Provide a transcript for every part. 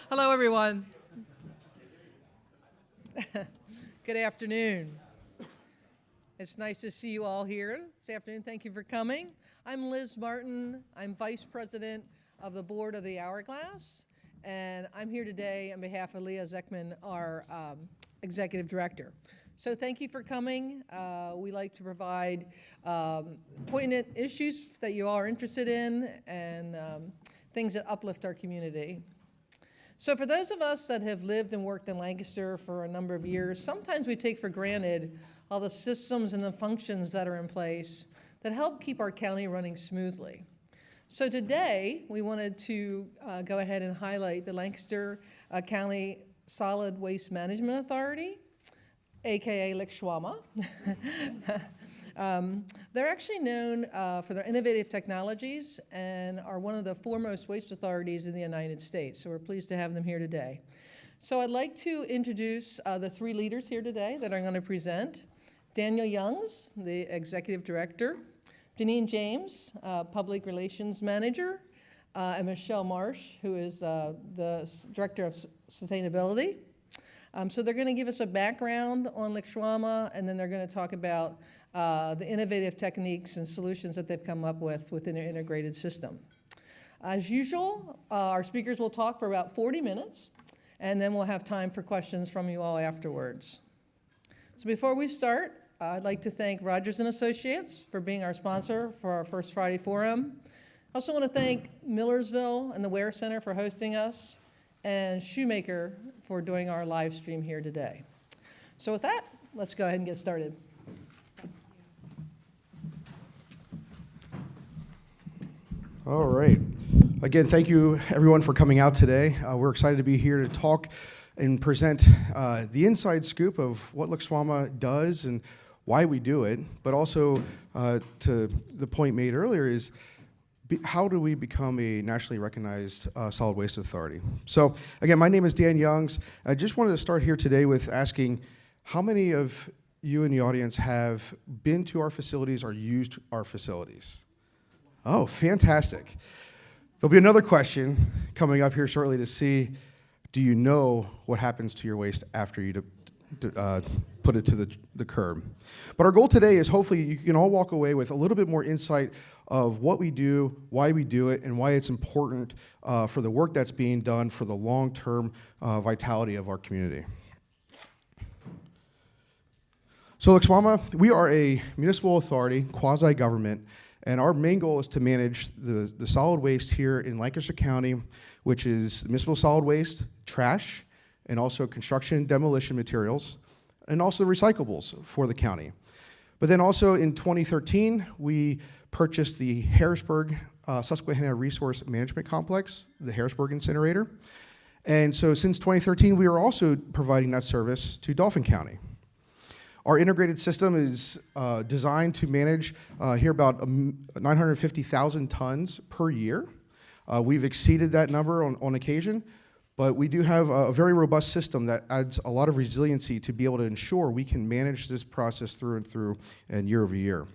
Hello, everyone. Good afternoon. It's nice to see you all here this afternoon. Thank you for coming. I'm Liz Martin. I'm Vice President of the Board of the Hourglass, and I'm here today on behalf of Leah Zeckman, our Executive Director. So thank you for coming. We like to provide poignant issues that you all are interested in and things that uplift our community. So for those of us that have lived and worked in Lancaster for a number of years, sometimes we take for granted all the systems and the functions that are in place that help keep our county running smoothly. So today, we wanted to go ahead and highlight the Lancaster County Solid Waste Management Authority, AKA LCSWMA. They're actually known for their innovative technologies and are one of the foremost waste authorities in the United States. So we're pleased to have them here today. So I'd like to introduce the three leaders here today that are going to present. Daniel Youngs, the Executive Director, Janine James, Public Relations Manager, and Michelle Marsh, who is the Director of Sustainability. So they're going to give us a background on LCSWMA, and then they're going to talk about the innovative techniques and solutions that they've come up with within their integrated system. As usual, our speakers will talk for about 40 minutes, and then we'll have time for questions from you all afterwards. So before we start, I'd like to thank Rogers & Associates for being our sponsor for our First Friday Forum. I also want to thank Millersville and the Ware Center for hosting us, and Shoemaker for doing our live stream here today. So with that, let's go ahead and get started. All right. Again, thank you everyone for coming out today. We're excited to be here to talk and present the inside scoop of what LCSWMA does and why we do it, but also to the point made earlier is how do we become a nationally recognized solid waste authority? So again, my name is Dan Youngs. I just wanted to start here today with asking how many of you in the audience have been to our facilities or used our facilities? Oh, fantastic. There'll be another question coming up here shortly to see, do you know what happens to your waste after you put it to the curb? But our goal today is hopefully you can all walk away with a little bit more insight of what we do, why we do it, and why it's important for the work that's being done for the long-term vitality of our community. So LCSWMA, we are a municipal authority, quasi-government, and our main goal is to manage the solid waste here in Lancaster County, which is municipal solid waste, trash, and also construction and demolition materials, and also recyclables for the county. But then also in 2013, we purchased the Harrisburg Susquehanna Resource Management Complex, the Harrisburg incinerator. And so since 2013, we are also providing that service to Dauphin County. Our integrated system is designed to manage here about 950,000 tons per year. We've exceeded that number on occasion, but we do have a very robust system that adds a lot of resiliency to be able to ensure we can manage this process through and through and year over year.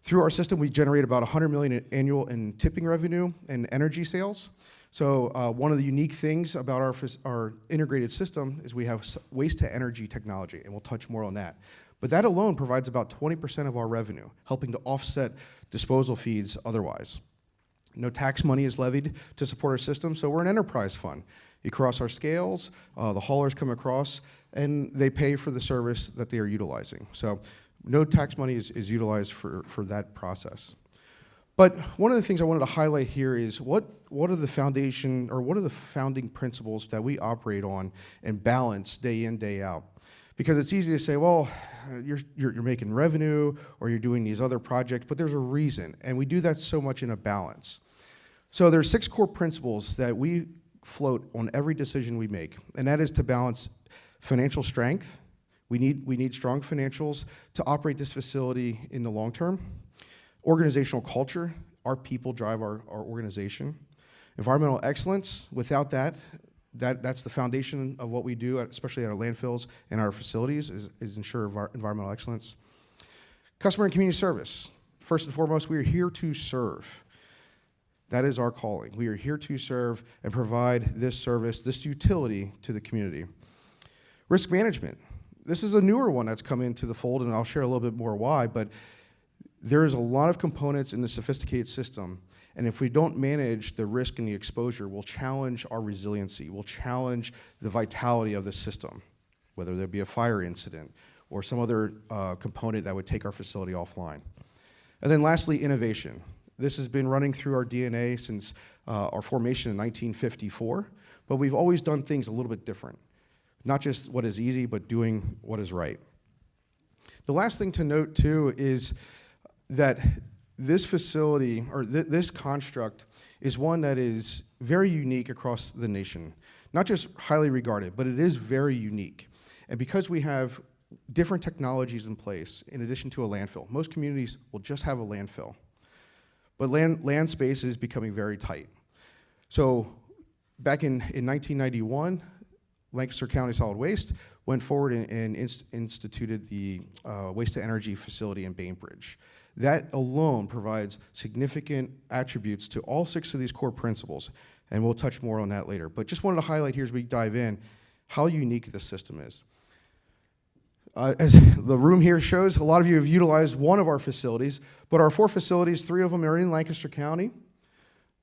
Through our system, we generate about $100 million annual in tipping revenue and energy sales. So one of the unique things about our integrated system is we have waste-to-energy technology, and we'll touch more on that. But that alone provides about 20% of our revenue, helping to offset disposal fees otherwise. No tax money is levied to support our system, so we're an enterprise fund. You cross our scales, the haulers come across, and they pay for the service that they are utilizing. So no tax money is utilized for that process. But one of the things I wanted to highlight here is what are the founding principles that we operate on and balance day in, day out? Because it's easy to say, well, you're making revenue or you're doing these other projects, but there's a reason, and we do that so much in a balance. So there's 6 core principles that we float on every decision we make, and that is to balance financial strength. We need strong financials to operate this facility in the long term. Organizational culture, our people drive our organization. Environmental excellence, without that's the foundation of what we do, especially at our landfills and our facilities, is ensure environmental excellence. Customer and community service. First and foremost, we are here to serve. That is our calling. We are here to serve and provide this service, this utility to the community. Risk management. This is a newer one that's come into the fold, and I'll share a little bit more why, but there is a lot of components in the sophisticated system, and if we don't manage the risk and the exposure, we'll challenge our resiliency, we'll challenge the vitality of the system, whether there be a fire incident or some other component that would take our facility offline. And then lastly, innovation. This has been running through our DNA since our formation in 1954, but we've always done things a little bit different. Not just what is easy, but doing what is right. The last thing to note too is that this facility, or this construct, is one that is very unique across the nation. Not just highly regarded, but it is very unique. And because we have different technologies in place, in addition to a landfill, most communities will just have a landfill. But land space is becoming very tight. So back in 1991, Lancaster County Solid Waste went forward and instituted the waste-to-energy facility in Bainbridge. That alone provides significant attributes to all 6 of these core principles, and we'll touch more on that later. But just wanted to highlight here as we dive in how unique this system is. As the room here shows, a lot of you have utilized one of our facilities, but our 4 facilities, 3 of them are in Lancaster County.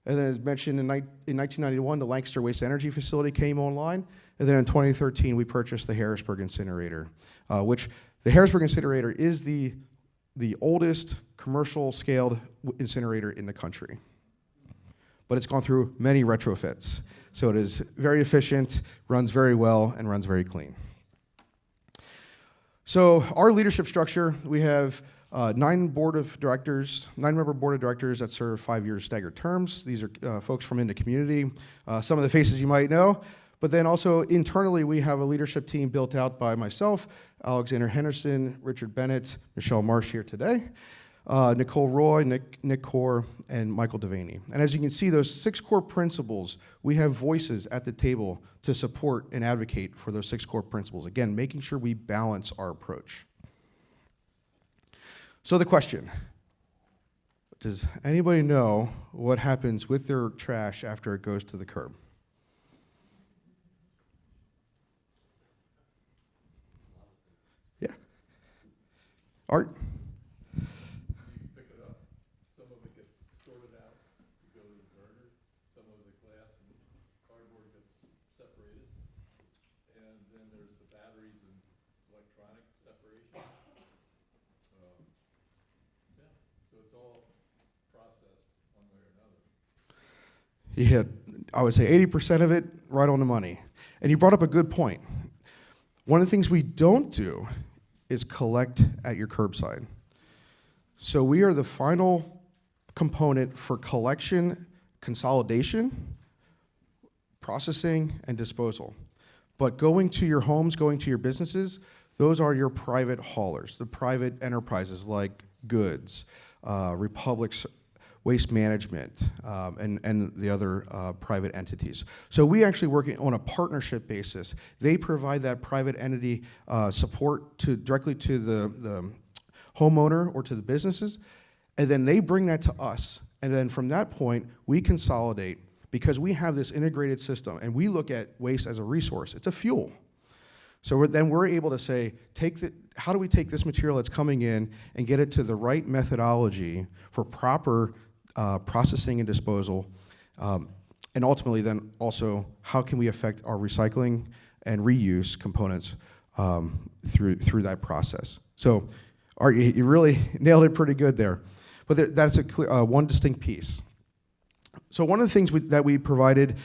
And then as mentioned, in 1991, the Lancaster Waste Energy Facility came online. And then in 2013, we purchased the Harrisburg incinerator, which the Harrisburg incinerator is the oldest commercial scaled incinerator in the country. But it's gone through many retrofits. So it is very efficient, runs very well, and runs very clean. So our leadership structure, we have 9-member board of directors that serve 5-year staggered terms. These are folks from in the community, some of the faces you might know. But then also internally, we have a leadership team built out by myself, Alexander Henderson, Richard Bennett, Michelle Marsh here today, Nicole Roy, Nick Core, and Michael Devaney. And as you can see, those 6 core principles, we have voices at the table to support and advocate for those 6 core principles. Again, making sure we balance our approach. So the question, does anybody know what happens with their trash after it goes to the curb? Yeah. Art? You hit, I would say, 80% of it right on the money. And you brought up a good point. One of the things we don't do is collect at your curbside. So we are the final component for collection, consolidation, processing, and disposal. But going to your homes, going to your businesses, those are your private haulers, the private enterprises like Goods, Republic's Waste Management, and the other private entities. So we actually work on a partnership basis. They provide that private entity support directly to the homeowner or to the businesses, and then they bring that to us. And then from that point, we consolidate because we have this integrated system, and we look at waste as a resource. It's a fuel. So we're able to say, how do we take this material that's coming in and get it to the right methodology for proper processing and disposal, and ultimately then also how can we affect our recycling and reuse components through that process. So Art, you really nailed it pretty good there. But that's one distinct piece. So one of the things that we provided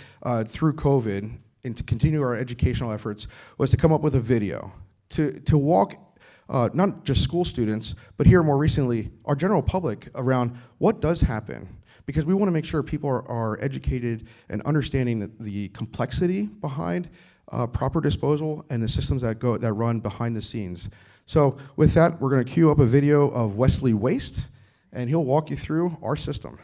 through COVID and to continue our educational efforts was to come up with a video to walk not just school students, but here more recently, our general public around what does happen. Because we want to make sure people are educated and understanding the complexity behind proper disposal and the systems that run behind the scenes. So with that, we're going to queue up a video of Wesley Waste, and he'll walk you through our system.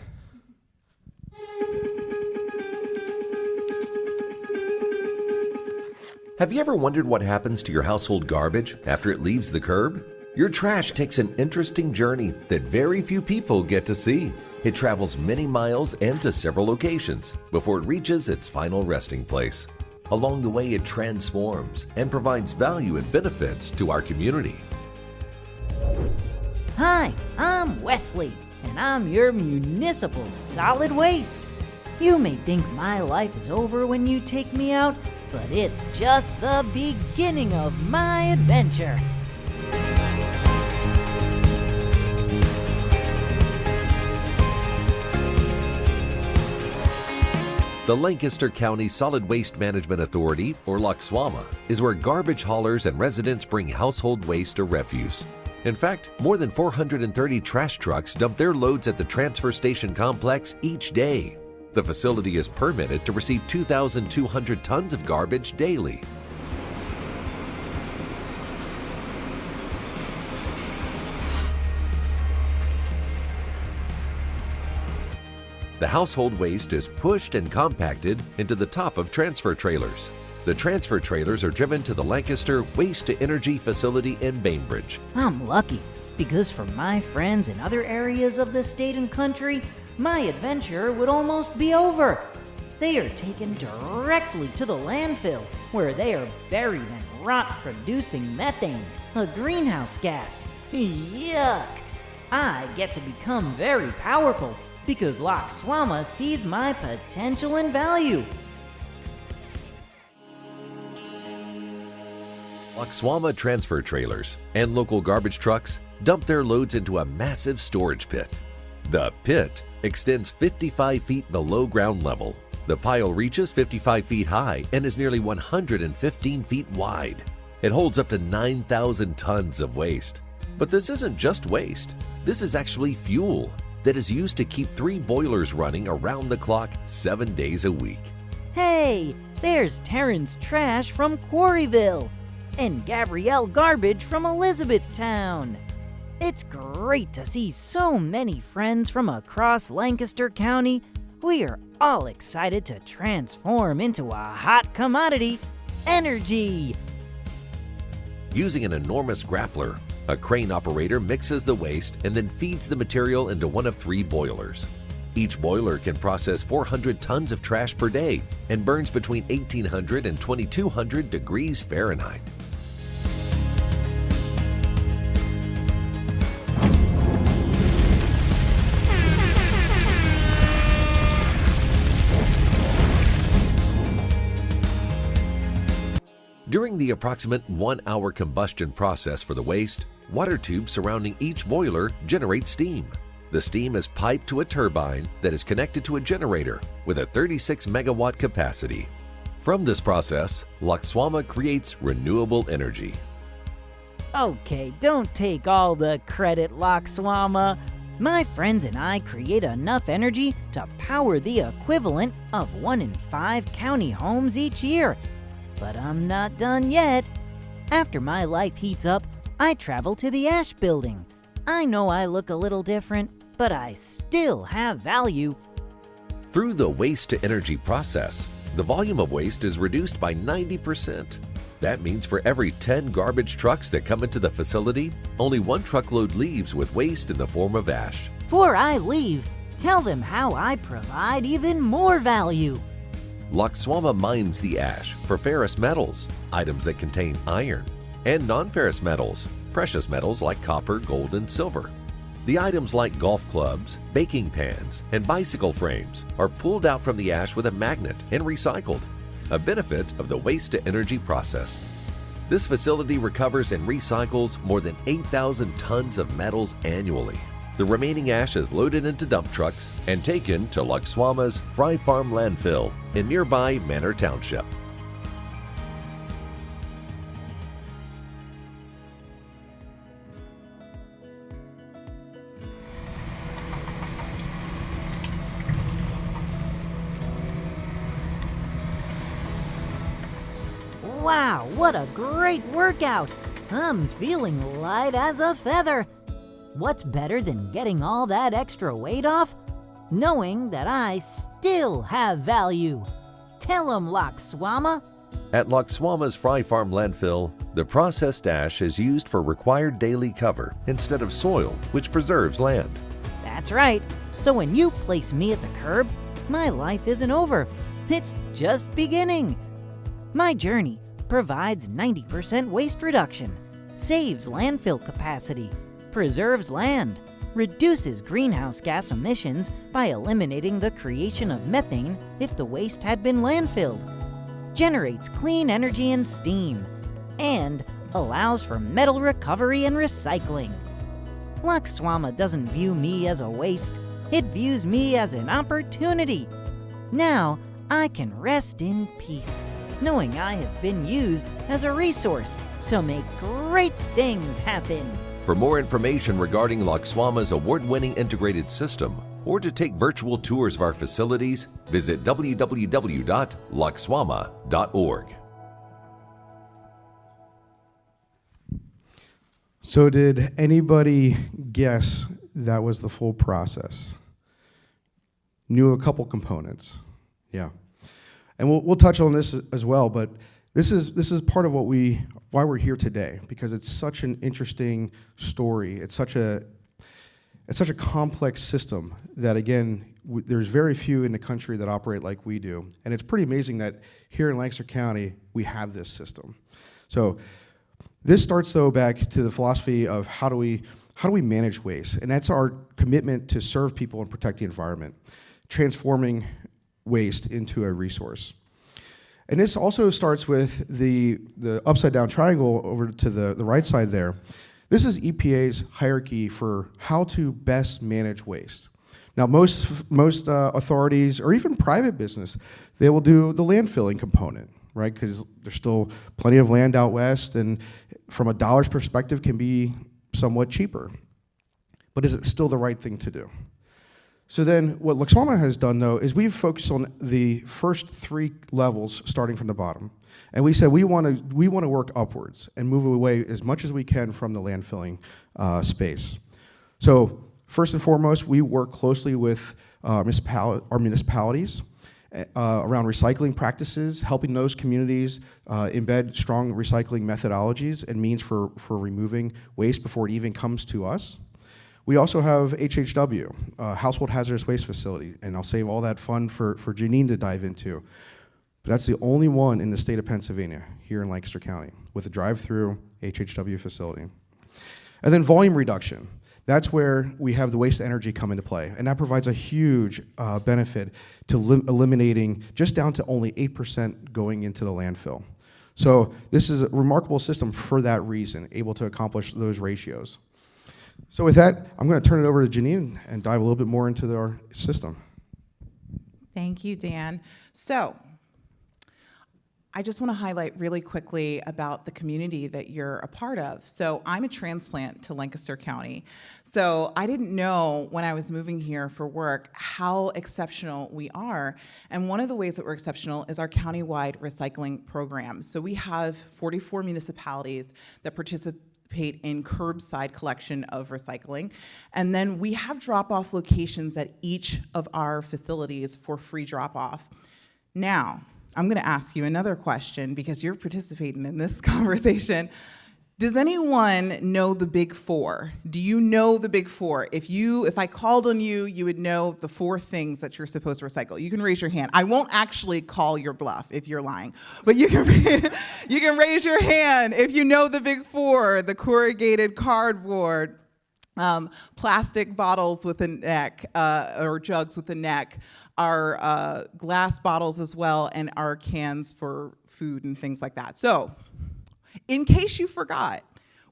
Have you ever wondered what happens to your household garbage after it leaves the curb? Your trash takes an interesting journey that very few people get to see. It travels many miles and to several locations before it reaches its final resting place. Along the way, it transforms and provides value and benefits to our community. Hi, I'm Wesley, and I'm your municipal solid waste. You may think my life is over when you take me out, but it's just the beginning of my adventure. The Lancaster County Solid Waste Management Authority, or LCSWMA, is where garbage haulers and residents bring household waste or refuse. In fact, more than 430 trash trucks dump their loads at the transfer station complex each day. The facility is permitted to receive 2,200 tons of garbage daily. The household waste is pushed and compacted into the top of transfer trailers. The transfer trailers are driven to the Lancaster Waste-to-Energy facility in Bainbridge. I'm lucky, because for my friends in other areas of the state and country, my adventure would almost be over. They are taken directly to the landfill, where they are buried and rot, producing methane, a greenhouse gas. Yuck! I get to become very powerful, because LCSWMA sees my potential and value. LCSWMA transfer trailers and local garbage trucks dump their loads into a massive storage pit. The pit extends 55 feet below ground level. The pile reaches 55 feet high and is nearly 115 feet wide. It holds up to 9,000 tons of waste. But this isn't just waste. This is actually fuel that is used to keep 3 boilers running around the clock 7 days a week. Hey, there's Terrence Trash from Quarryville and Gabrielle Garbage from Elizabethtown. It's great to see so many friends from across Lancaster County. We are all excited to transform into a hot commodity, energy. Using an enormous grappler, a crane operator mixes the waste and then feeds the material into one of 3 boilers. Each boiler can process 400 tons of trash per day and burns between 1,800 and 2,200 degrees Fahrenheit. During the approximate 1-hour combustion process for the waste, water tubes surrounding each boiler generate steam. The steam is piped to a turbine that is connected to a generator with a 36 megawatt capacity. From this process, LCSWMA creates renewable energy. Okay, don't take all the credit, LCSWMA. My friends and I create enough energy to power the equivalent of 1 in 5 county homes each year. But I'm not done yet. After my life heats up, I travel to the ash building. I know I look a little different, but I still have value. Through the waste-to-energy process, the volume of waste is reduced by 90%. That means for every 10 garbage trucks that come into the facility, only 1 truckload leaves with waste in the form of ash. Before I leave, tell them how I provide even more value. LCSWMA mines the ash for ferrous metals, items that contain iron, and non-ferrous metals, precious metals like copper, gold, and silver. The items like golf clubs, baking pans, and bicycle frames are pulled out from the ash with a magnet and recycled, a benefit of the waste-to-energy process. This facility recovers and recycles more than 8,000 tons of metals annually. The remaining ash is loaded into dump trucks and taken to LCSWMA's Fry Farm landfill in nearby Manor Township. Wow, what a great workout! I'm feeling light as a feather. What's better than getting all that extra weight off? Knowing that I still have value. Tell 'em, LCSWMA. At LCSWMA's Fry Farm landfill, the processed ash is used for required daily cover instead of soil, which preserves land. That's right. So when you place me at the curb, my life isn't over. It's just beginning. My journey provides 90% waste reduction, saves landfill capacity, preserves land, reduces greenhouse gas emissions by eliminating the creation of methane if the waste had been landfilled, generates clean energy and steam, and allows for metal recovery and recycling. LCSWMA doesn't view me as a waste, it views me as an opportunity. Now I can rest in peace, knowing I have been used as a resource to make great things happen. For more information regarding LCSWMA's award-winning integrated system, or to take virtual tours of our facilities, visit www.lcswma.org. So did anybody guess that was the full process? Knew a couple components. Yeah. And we'll touch on this as well, but this is part of why we're here today, because it's such an interesting story. It's such a complex system that, again, there's very few in the country that operate like we do. And it's pretty amazing that here in Lancaster County, we have this system. So this starts, though, back to the philosophy of how do we manage waste? And that's our commitment to serve people and protect the environment, transforming waste into a resource. And this also starts with the upside-down triangle over to the right side there. This is EPA's hierarchy for how to best manage waste. Now, most authorities, or even private business, they will do the landfilling component, right? Because there's still plenty of land out west, and from a dollar's perspective, can be somewhat cheaper. But is it still the right thing to do? So then what LCSWMA has done, though, is we've focused on the first 3 levels starting from the bottom. And we said we want to work upwards and move away as much as we can from the landfilling space. So first and foremost, we work closely with our municipalities around recycling practices, helping those communities embed strong recycling methodologies and means for removing waste before it even comes to us. We also have HHW, Household Hazardous Waste Facility, and I'll save all that fun for Janine to dive into. But that's the only one in the state of Pennsylvania, here in Lancaster County, with a drive-through HHW facility. And then volume reduction. That's where we have the waste energy come into play, and that provides a huge benefit to eliminating just down to only 8% going into the landfill. So this is a remarkable system for that reason, able to accomplish those ratios. So with that, I'm going to turn it over to Janine and dive a little bit more into our system. Thank you, Dan. So I just want to highlight really quickly about the community that you're a part of. So I'm a transplant to Lancaster County. So I didn't know when I was moving here for work how exceptional we are. And one of the ways that we're exceptional is our countywide recycling program. So we have 44 municipalities that participate in curbside collection of recycling. And then we have drop-off locations at each of our facilities for free drop-off. Now, I'm gonna ask you another question because you're participating in this conversation. Does anyone know the Big Four? Do you know the Big Four? If I called on you, you would know the 4 things that you're supposed to recycle. You can raise your hand. I won't actually call your bluff if you're lying, but you can raise your hand if you know the Big Four: the corrugated cardboard, plastic bottles with a neck, or jugs with a neck, our glass bottles as well, and our cans for food and things like that. So, in case you forgot,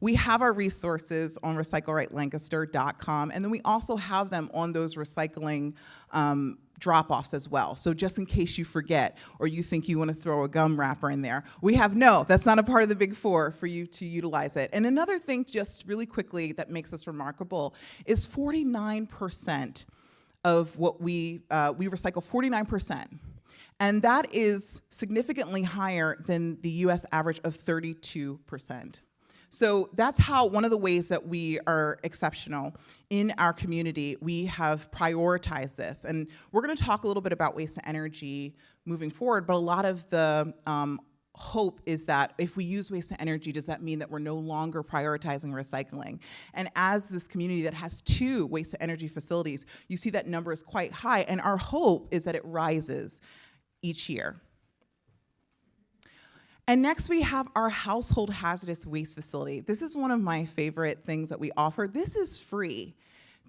we have our resources on recyclerightlancaster.com, and then we also have them on those recycling drop-offs as well. So just in case you forget, or you think you want to throw a gum wrapper in there, that's not a part of the Big Four for you to utilize it. And another thing, just really quickly, that makes us remarkable is 49% of what we recycle, 49%. And that is significantly higher than the US average of 32%. So that's one of the ways that we are exceptional in our community. We have prioritized this. And we're gonna talk a little bit about waste to energy moving forward, but a lot of the hope is that if we use waste to energy, does that mean that we're no longer prioritizing recycling? And as this community that has 2 waste to energy facilities, you see that number is quite high, and our hope is that it rises each year. And next we have our household hazardous waste facility. This is one of my favorite things that we offer. This is free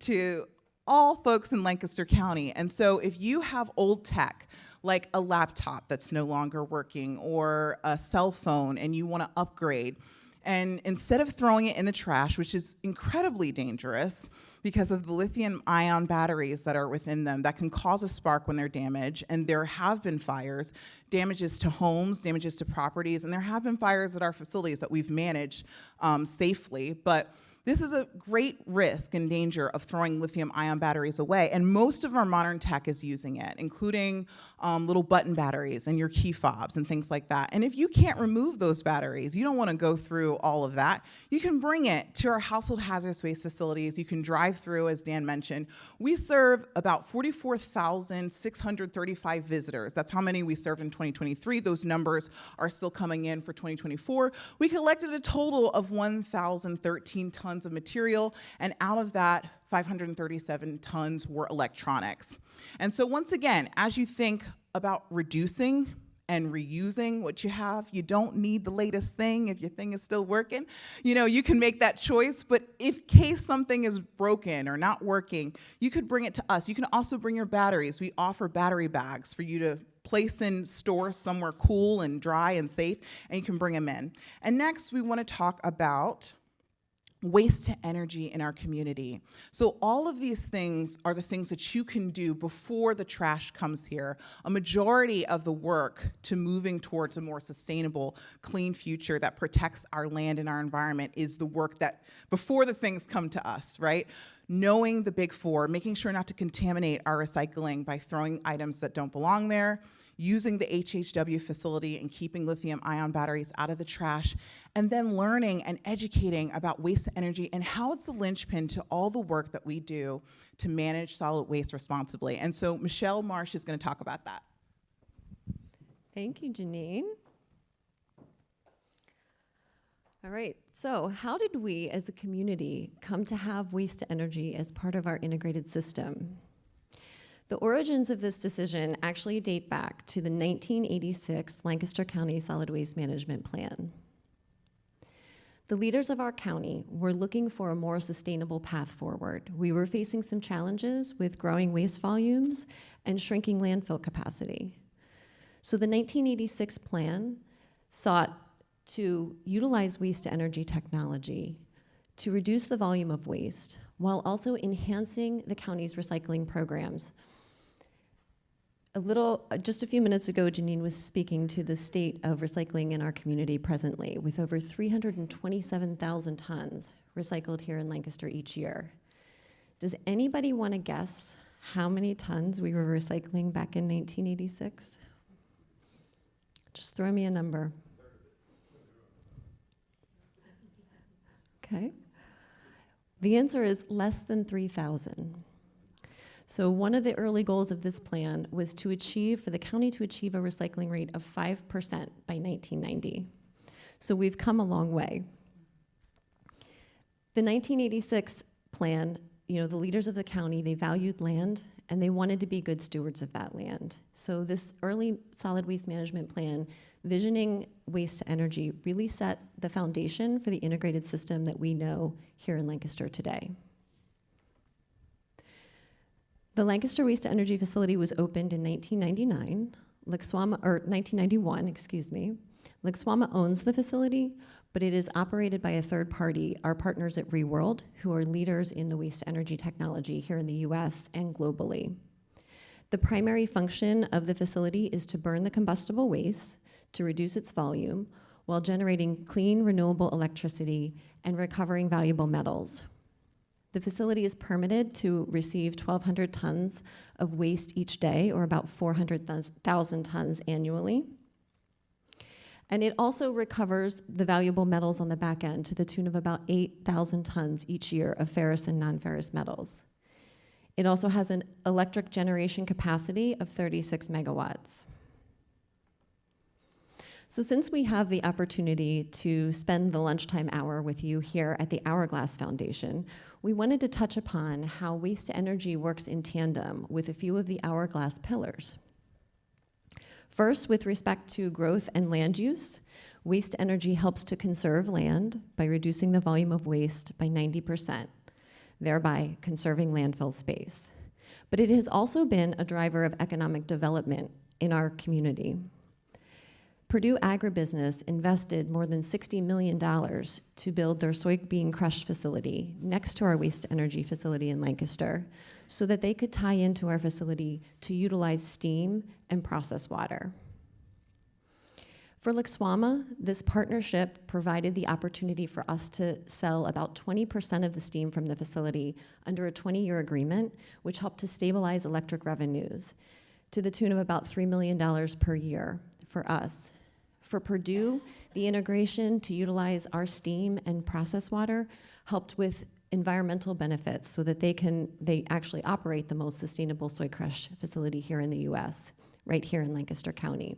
to all folks in Lancaster County. And so if you have old tech, like a laptop that's no longer working or a cell phone and you want to upgrade, and instead of throwing it in the trash, which is incredibly dangerous because of the lithium-ion batteries that are within them that can cause a spark when they're damaged, and there have been fires, damages to homes, damages to properties, and there have been fires at our facilities that we've managed safely, but this is a great risk and danger of throwing lithium-ion batteries away, and most of our modern tech is using it, including little button batteries and your key fobs and things like that. And if you can't remove those batteries, you don't want to go through all of that, you can bring it to our household hazardous waste facilities. You can drive through, as Dan mentioned. We serve about 44,635 visitors. That's how many we served in 2023. Those numbers are still coming in for 2024. We collected a total of 1,013 tons of material, and out of that, 537 tons were electronics. And so once again, as you think about reducing and reusing what you have, you don't need the latest thing if your thing is still working. You know, you can make that choice, but in case something is broken or not working, you could bring it to us. You can also bring your batteries. We offer battery bags for you to place in store somewhere cool and dry and safe, and you can bring them in. And next, we want to talk about waste to energy in our community. So all of these things are the things that you can do before the trash comes here. A majority of the work to moving towards a more sustainable, clean future that protects our land and our environment is the work that before the things come to us, right? Knowing the big 4, making sure not to contaminate our recycling by throwing items that don't belong there, using the HHW facility and keeping lithium-ion batteries out of the trash, and then learning and educating about waste to energy and how it's a linchpin to all the work that we do to manage solid waste responsibly. And so Michelle Marsh is going to talk about that. Thank you, Janine. All right, so how did we as a community come to have waste to energy as part of our integrated system? The origins of this decision actually date back to the 1986 Lancaster County Solid Waste Management Plan. The leaders of our county were looking for a more sustainable path forward. We were facing some challenges with growing waste volumes and shrinking landfill capacity. So the 1986 plan sought to utilize waste to energy technology to reduce the volume of waste while also enhancing the county's recycling programs. Just a few minutes ago, Janine was speaking to the state of recycling in our community presently, with over 327,000 tons recycled here in Lancaster each year. Does anybody want to guess how many tons we were recycling back in 1986? Just throw me a number. Okay. The answer is less than 3,000. So one of the early goals of this plan was for the county to achieve a recycling rate of 5% by 1990. So we've come a long way. The 1986 plan, the leaders of the county, they valued land and they wanted to be good stewards of that land. So this early solid waste management plan, visioning waste to energy, really set the foundation for the integrated system that we know here in Lancaster today. The Lancaster Waste to Energy Facility was opened in 1991, excuse me. LCSWMA owns the facility, but it is operated by a third party, our partners at Reworld, who are leaders in the waste to energy technology here in the US and globally. The primary function of the facility is to burn the combustible waste to reduce its volume while generating clean, renewable electricity and recovering valuable metals. The facility is permitted to receive 1,200 tons of waste each day, or about 400,000 tons annually. And it also recovers the valuable metals on the back end to the tune of about 8,000 tons each year of ferrous and non-ferrous metals. It also has an electric generation capacity of 36 megawatts. So since we have the opportunity to spend the lunchtime hour with you here at the Hourglass Foundation, we wanted to touch upon how waste to energy works in tandem with a few of the Hourglass pillars. First, with respect to growth and land use, waste to energy helps to conserve land by reducing the volume of waste by 90%, thereby conserving landfill space. But it has also been a driver of economic development in our community. Purdue Agribusiness invested more than $60 million to build their soybean crush facility next to our waste-to-energy facility in Lancaster so that they could tie into our facility to utilize steam and process water. For LCSWMA, this partnership provided the opportunity for us to sell about 20% of the steam from the facility under a 20-year agreement, which helped to stabilize electric revenues to the tune of about $3 million per year for us. For Purdue, the integration to utilize our steam and process water helped with environmental benefits so that they actually operate the most sustainable soy crush facility here in the US, right here in Lancaster County.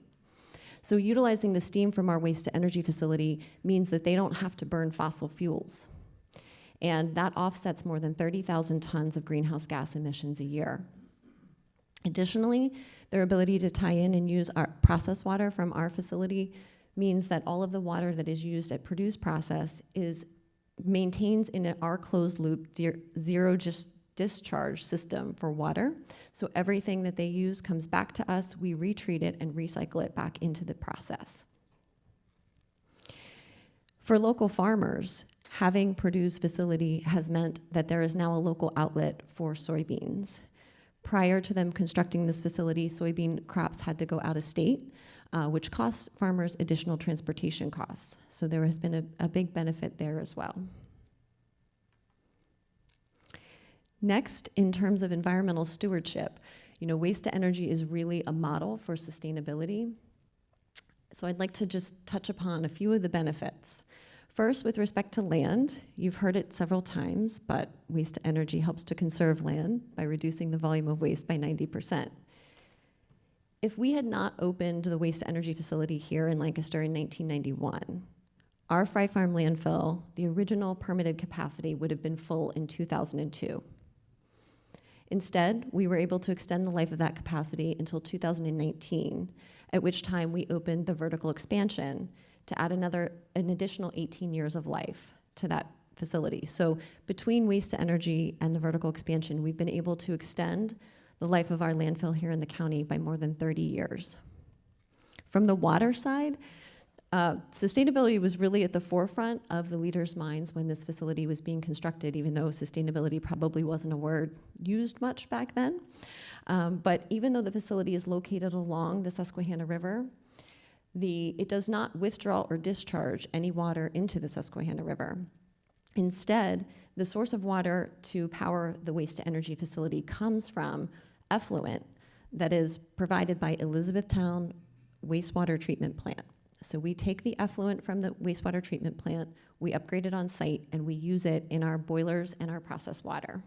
So utilizing the steam from our waste to energy facility means that they don't have to burn fossil fuels. And that offsets more than 30,000 tons of greenhouse gas emissions a year. Additionally, their ability to tie in and use our process water from our facility means that all of the water that is used at Purdue's process maintains in our closed loop zero discharge system for water. So everything that they use comes back to us, we retreat it and recycle it back into the process. For local farmers, having Purdue's facility has meant that there is now a local outlet for soybeans. Prior to them constructing this facility, soybean crops had to go out of state, which costs farmers additional transportation costs. So there has been a big benefit there as well. Next, in terms of environmental stewardship, waste to energy is really a model for sustainability. So I'd like to just touch upon a few of the benefits. First, with respect to land, you've heard it several times, but waste to energy helps to conserve land by reducing the volume of waste by 90%. If we had not opened the waste to energy facility here in Lancaster in 1991, our Fry Farm landfill, the original permitted capacity, would have been full in 2002. Instead, we were able to extend the life of that capacity until 2019, at which time we opened the vertical expansion to add an additional 18 years of life to that facility. So between waste to energy and the vertical expansion, we've been able to extend the life of our landfill here in the county by more than 30 years. From the water side, sustainability was really at the forefront of the leaders' minds when this facility was being constructed, even though sustainability probably wasn't a word used much back then. But even though the facility is located along the Susquehanna River, it does not withdraw or discharge any water into the Susquehanna River. Instead, the source of water to power the waste to energy facility comes from effluent that is provided by Elizabethtown Wastewater Treatment Plant. So we take the effluent from the wastewater treatment plant, we upgrade it on site, and we use it in our boilers and our process water.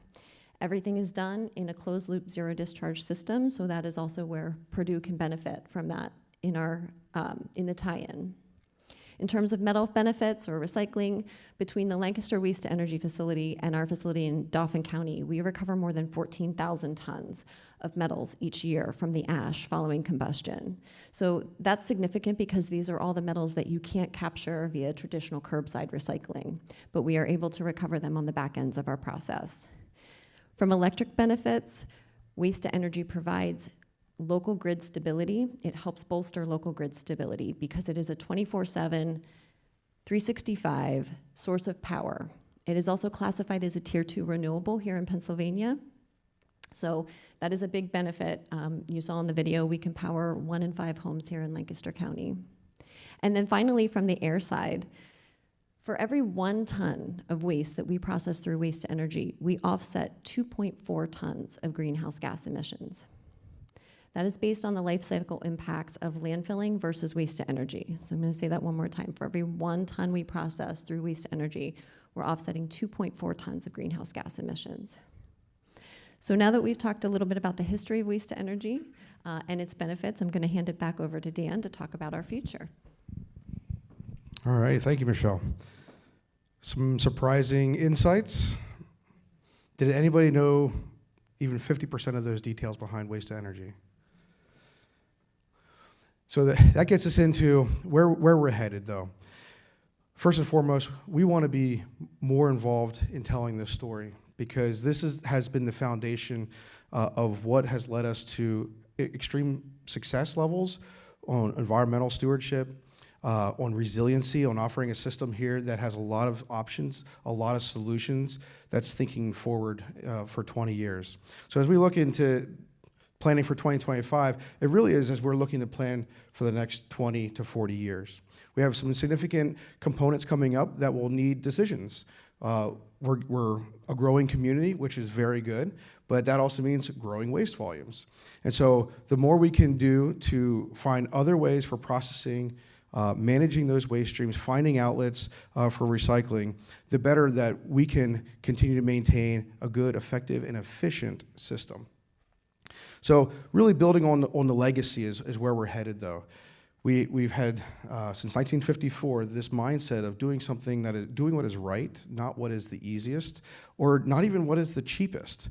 Everything is done in a closed loop zero discharge system, so that is also where Purdue can benefit from that in the tie-in. In terms of metal benefits or recycling, between the Lancaster Waste to Energy facility and our facility in Dauphin County, we recover more than 14,000 tons of metals each year from the ash following combustion. So that's significant because these are all the metals that you can't capture via traditional curbside recycling, but we are able to recover them on the back ends of our process. From electric benefits, waste to energy provides local grid stability. It helps bolster local grid stability because it is a 24/7, 365 source of power. It is also classified as a Tier 2 renewable here in Pennsylvania. So that is a big benefit. You saw in the video, we can power 1 in 5 homes here in Lancaster County. And then finally, from the air side, for every 1 ton of waste that we process through waste to energy, we offset 2.4 tons of greenhouse gas emissions. That is based on the life cycle impacts of landfilling versus waste to energy. So I'm going to say that one more time. For every 1 ton we process through waste to energy, we're offsetting 2.4 tons of greenhouse gas emissions. So now that we've talked a little bit about the history of waste to energy and its benefits, I'm going to hand it back over to Dan to talk about our future. All right, thank you, Michelle. Some surprising insights. Did anybody know even 50% of those details behind waste to energy? So that gets us into where we're headed, though. First and foremost, we want to be more involved in telling this story, because this has been the foundation of what has led us to extreme success levels on environmental stewardship, on resiliency, on offering a system here that has a lot of options, a lot of solutions, that's thinking forward for 20 years. So as we look into planning for 2025, it really is as we're looking to plan for the next 20 to 40 years. We have some significant components coming up that will need decisions. We're a growing community, which is very good, but that also means growing waste volumes. And so the more we can do to find other ways for processing, managing those waste streams, finding outlets for recycling, the better that we can continue to maintain a good, effective, and efficient system. So really building on the legacy is where we're headed, though. We've had, since 1954, this mindset of doing something that is doing what is right, not what is the easiest, or not even what is the cheapest.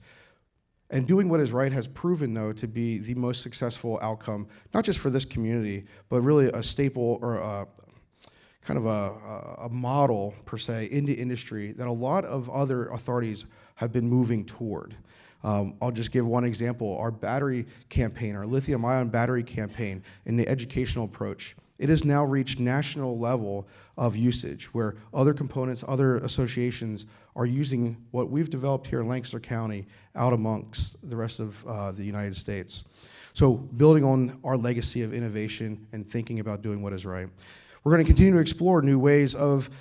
And doing what is right has proven, though, to be the most successful outcome, not just for this community, but really a staple or a kind of a model, per se, in the industry that a lot of other authorities have been moving toward. I'll just give one example. Our battery campaign, our lithium-ion battery campaign, in the educational approach, it has now reached national level of usage, where other components, other associations are using what we've developed here in Lancaster County out amongst the rest of the United States. So building on our legacy of innovation and thinking about doing what is right. We're going to continue to explore new ways of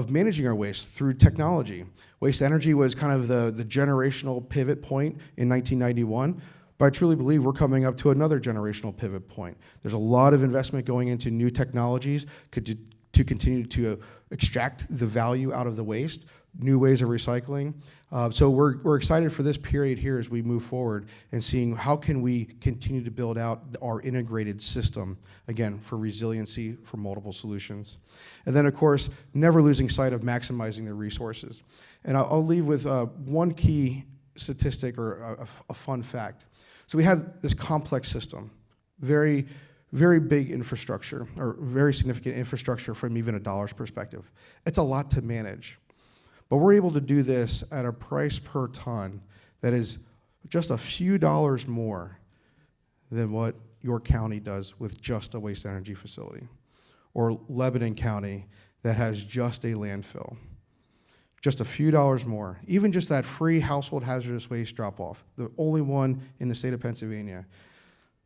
managing our waste through technology. Waste energy was kind of the generational pivot point in 1991, but I truly believe we're coming up to another generational pivot point. There's a lot of investment going into new technologies to continue to extract the value out of the waste, new ways of recycling. So we're excited for this period here as we move forward and seeing how can we continue to build out our integrated system, again, for resiliency, for multiple solutions. And then, of course, never losing sight of maximizing the resources. And I'll leave with one key statistic or a fun fact. So we have this complex system, very, very big infrastructure, or very significant infrastructure from even a dollar's perspective. It's a lot to manage. But we're able to do this at a price per ton that is just a few dollars more than what York County does with just a waste energy facility, or Lebanon County that has just a landfill. Just a few dollars more. Even just that free household hazardous waste drop-off, the only one in the state of Pennsylvania.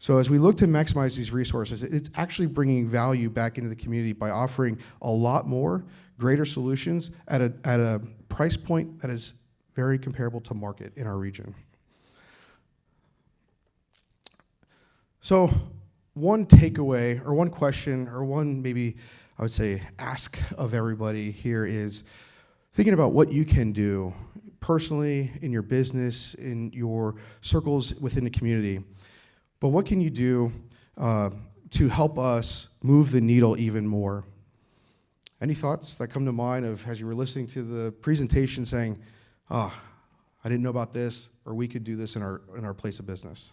So as we look to maximize these resources, it's actually bringing value back into the community by offering a lot more, greater solutions at a price point that is very comparable to market in our region. So one takeaway, or one question, or one maybe I would say ask of everybody here is thinking about what you can do personally, in your business, in your circles within the community. But what can you do to help us move the needle even more? Any thoughts that come to mind of, as you were listening to the presentation, saying, I didn't know about this, or we could do this in our place of business?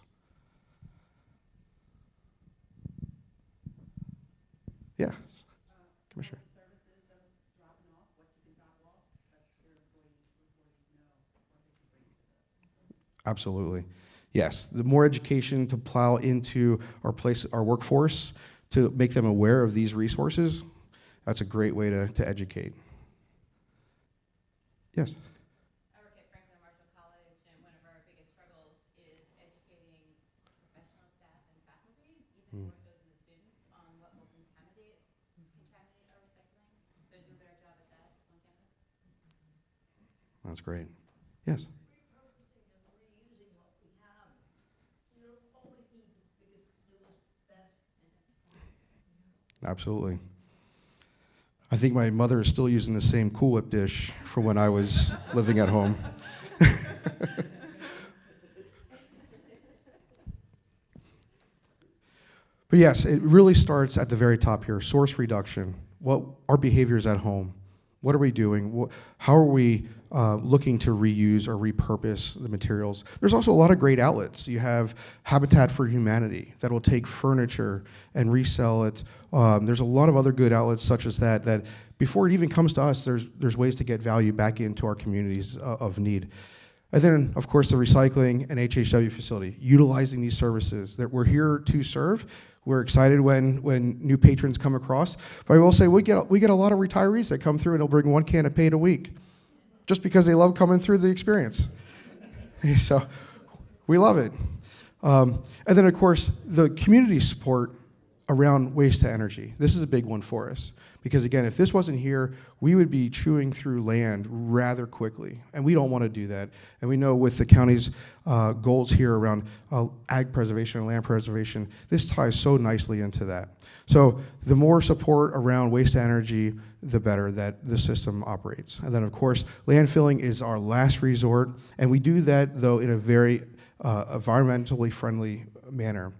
Yeah, Commissioner. Absolutely. Yes, the more education to plow into our workforce, to make them aware of these resources, that's a great way to educate. Yes? I work at Franklin Marshall College, and one of our biggest struggles is educating professional staff and faculty, even more so than the students, on what will contaminate our recycling. So do a better job at that on campus. That's great. Yes? Absolutely. I think my mother is still using the same Cool Whip dish from when I was living at home. But yes, it really starts at the very top here, source reduction. what our behaviors at home. What are we doing? How are we looking to reuse or repurpose the materials? There's also a lot of great outlets. You have Habitat for Humanity that will take furniture and resell it. There's a lot of other good outlets such as that before it even comes to us, there's ways to get value back into our communities of need. And then, of course, the recycling and HHW facility, utilizing these services that we're here to serve. We're excited when new patrons come across. But I will say we get a lot of retirees that come through and they'll bring 1 can of paint a week just because they love coming through the experience. So we love it. And then, of course, the community support around waste to energy. This is a big one for us. Because again, if this wasn't here, we would be chewing through land rather quickly. And we don't want to do that. And we know with the county's goals here around ag preservation and land preservation, this ties so nicely into that. So the more support around waste to energy, the better that the system operates. And then of course, landfilling is our last resort. And we do that though in a very environmentally friendly manner.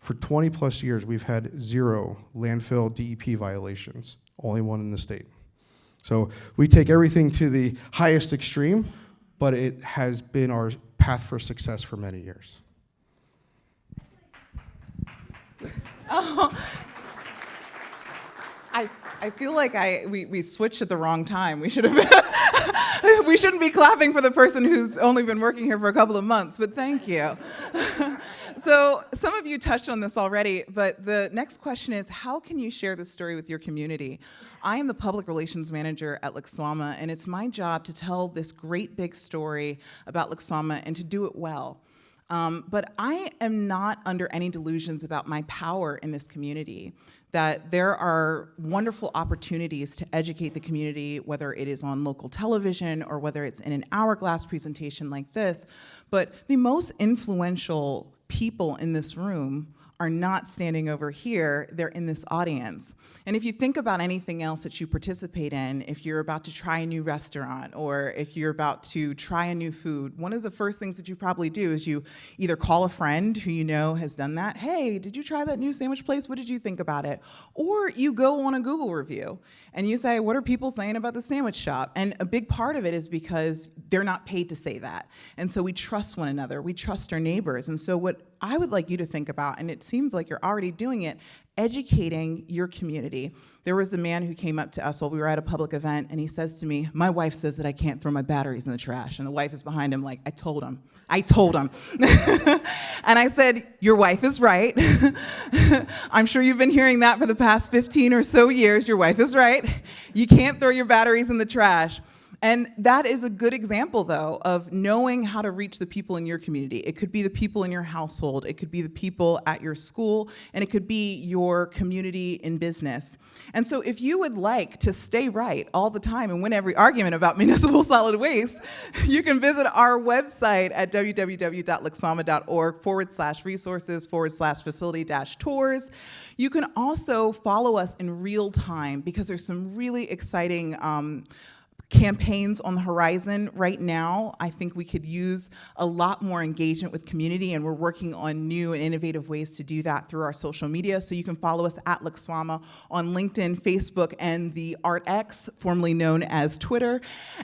For 20 plus years, we've had 0 landfill DEP violations, only 1 in the state. So we take everything to the highest extreme, but it has been our path for success for many years. Oh, I feel like we switched at the wrong time. We should have we shouldn't be clapping for the person who's only been working here for a couple of months, but thank you. So some of you touched on this already, but the next question is, how can you share this story with your community? I am the public relations manager at LCSWMA, and it's my job to tell this great big story about LCSWMA and to do it well. But I am not under any delusions about my power in this community, that there are wonderful opportunities to educate the community, whether it is on local television or whether it's in an Hourglass presentation like this. But the most influential people in this room are not standing over here, they're in this audience. And if you think about anything else that you participate in, if you're about to try a new restaurant or if you're about to try a new food, one of the first things that you probably do is you either call a friend who you know has done that. Hey, did you try that new sandwich place? What did you think about it? Or you go on a Google review and you say, what are people saying about the sandwich shop? And a big part of it is because they're not paid to say that. And so we trust one another, we trust our neighbors. And so what I would like you to think about, and it seems like you're already doing it, educating your community. There was a man who came up to us while we were at a public event, and he says to me, my wife says that I can't throw my batteries in the trash. And the wife is behind him like, I told him. And I said, your wife is right. I'm sure you've been hearing that for the past 15 or so years. Your wife is right. You can't throw your batteries in the trash. And that is a good example, though, of knowing how to reach the people in your community. It could be the people in your household, it could be the people at your school, and it could be your community in business. And so if you would like to stay right all the time and win every argument about municipal solid waste, you can visit our website at www.lcswma.org/resources/facility-tours. You can also follow us in real time because there's some really exciting campaigns on the horizon right now. I think we could use a lot more engagement with community, and we're working on new and innovative ways to do that through our social media. So you can follow us at LCSWMA on LinkedIn, Facebook, and the ArtX, formerly known as Twitter.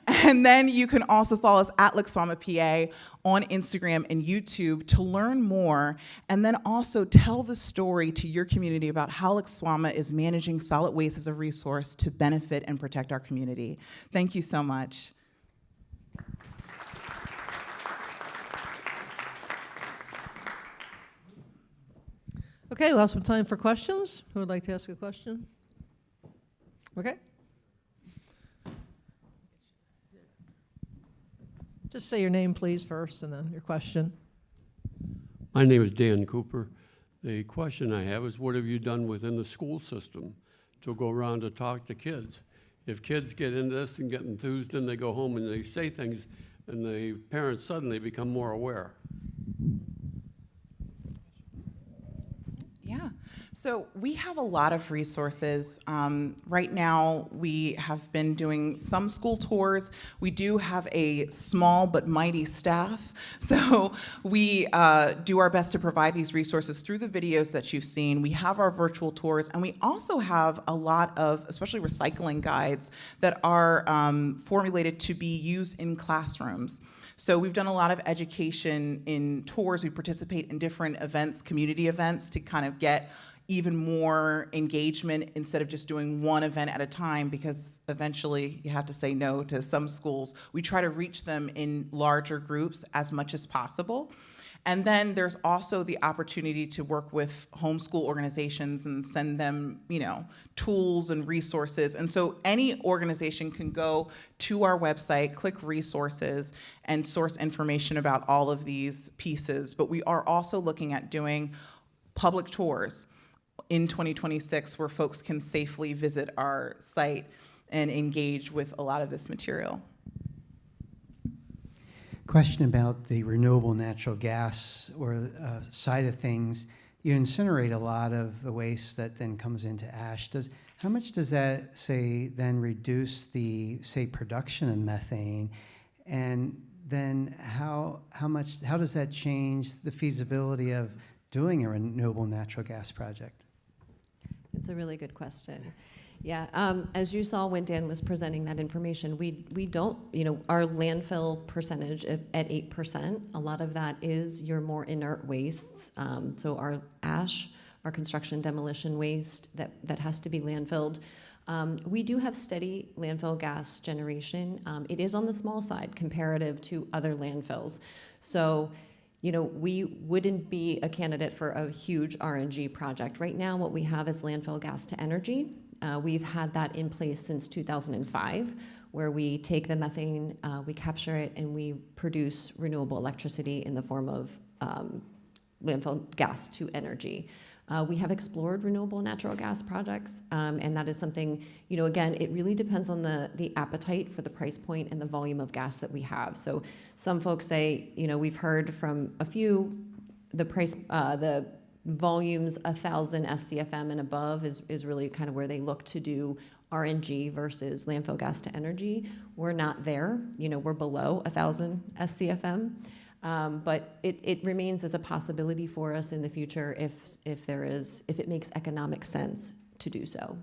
And then you can also follow us at LCSWMA PA on Instagram and YouTube to learn more, and then also tell the story to your community about how LCSWMA is managing solid waste as a resource to benefit and protect our community. Thank you so much. Okay, we'll have some time for questions. Who would like to ask a question? Okay. Just say your name, please, first, and then your question. My name is Dan Cooper. The question I have is, what have you done within the school system to go around to talk to kids? If kids get into this and get enthused, and they go home and they say things, and the parents suddenly become more aware. Yeah. So we have a lot of resources. Right now, we have been doing some school tours. We do have a small but mighty staff. So we do our best to provide these resources through the videos that you've seen. We have our virtual tours, and we also have a lot of, especially recycling guides, that are formulated to be used in classrooms. So we've done a lot of education in tours. We participate in different events, community events, to kind of get even more engagement instead of just doing one event at a time, because eventually you have to say no to some schools. We try to reach them in larger groups as much as possible. And then there's also the opportunity to work with homeschool organizations and send them, tools and resources. And so any organization can go to our website, click resources, and source information about all of these pieces. But we are also looking at doing public tours in 2026 where folks can safely visit our site and engage with a lot of this material. Question about the renewable natural gas or side of things. You incinerate a lot of the waste that then comes into ash. How much does that, say, then reduce the, say, production of methane? And then how does that change the feasibility of doing a renewable natural gas project? It's a really good question. Yeah, as you saw when Dan was presenting that information, we don't, our landfill percentage at 8%, a lot of that is your more inert wastes. So our ash, our construction demolition waste that has to be landfilled. We do have steady landfill gas generation. It is on the small side comparative to other landfills. So we wouldn't be a candidate for a huge RNG project. Right now, what we have is landfill gas to energy. We've had that in place since 2005, where we take the methane, we capture it, and we produce renewable electricity in the form of landfill gas to energy. We have explored renewable natural gas projects, and that is something, again, it really depends on the appetite for the price point and the volume of gas that we have. So some folks say, we've heard from a few, the price, the volumes 1,000 SCFM and above is really kind of where they look to do RNG versus landfill gas to energy. We're not there, we're below 1,000 SCFM. But it remains as a possibility for us in the future if it makes economic sense to do so.